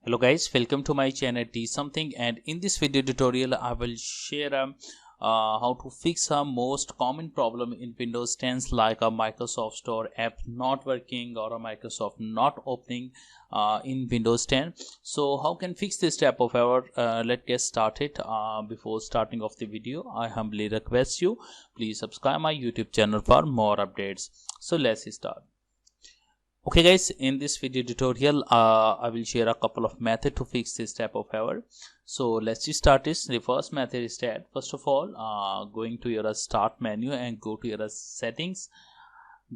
Hello guys, welcome to my channel D something, and in this video tutorial I will share how to fix a most common problem in Windows 10 like a Microsoft Store app not working or a Microsoft not opening in Windows 10. So how can fix this type of error? Let's get started. Before starting off the video, I humbly request you please subscribe my YouTube channel for more updates. So let's start. Okay guys, in this video tutorial I will share a couple of methods to fix this type of error. So let's just start this. The first method is that first of all going to your start menu and go to your settings,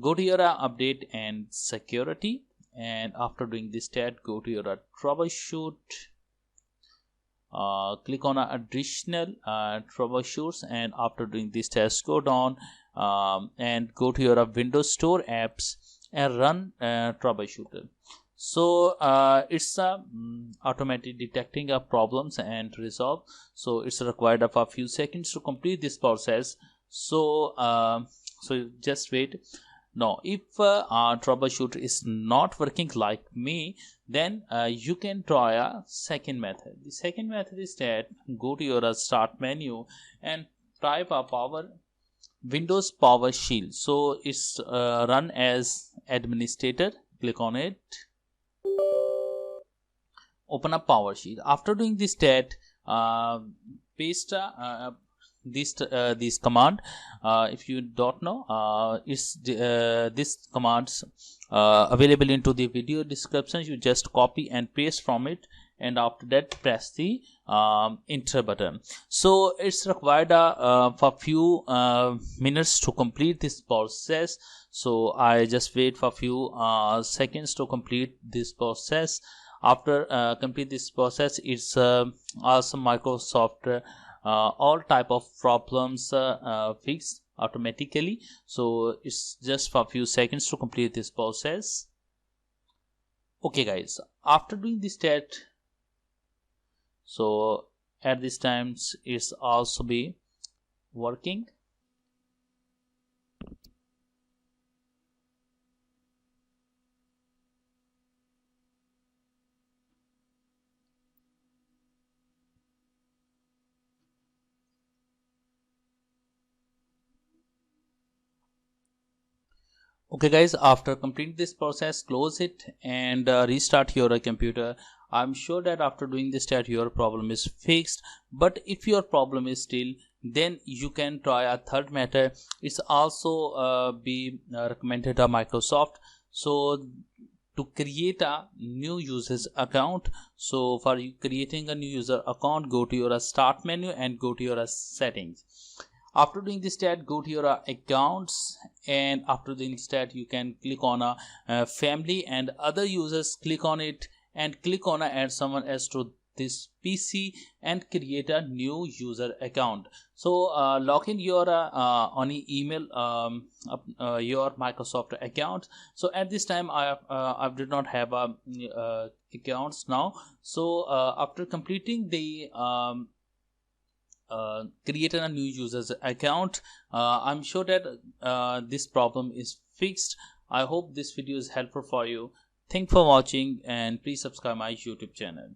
go to your update and security, and after doing this tab go to your troubleshoot, click on additional troubleshoots, and after doing this test go down and go to your Windows Store apps and run troubleshooter. So it's automatically detecting problems and resolve, so it's required of a few seconds to complete this process. So just wait. Now if troubleshoot is not working like me, then you can try a second method. The second method is that go to your start menu and type a Windows PowerShell. So it's run as administrator. Click on it, open up PowerShell. After doing this tab, paste this command. If you don't know, this commands available into the video description. You just copy and paste from it, and after that press the enter button. So it's required for few minutes to complete this process. So I just wait for few seconds to complete this process. After complete this process, it's also Microsoft all type of problems fixed automatically. So it's just for a few seconds to complete this process. Okay guys, after doing this test, so at this time it's also be working. Okay guys, after completing this process, close it and restart your computer. I'm sure that after doing this test your problem is fixed, but if your problem is still, then you can try a third method. It's also be recommended by Microsoft. So to create a new user's account, so for you creating a new user account, go to your start menu and go to your settings. After doing this tab, go to your accounts, and after doing this tab you can click on a family and other users. Click on it and click on add someone else to this PC and create a new user account. So log in your on email your Microsoft account. So at this time I did not have accounts now. So after completing the created a new user's account, I'm sure that this problem is fixed. I hope this video is helpful for you. Thanks for watching, and please subscribe my YouTube channel.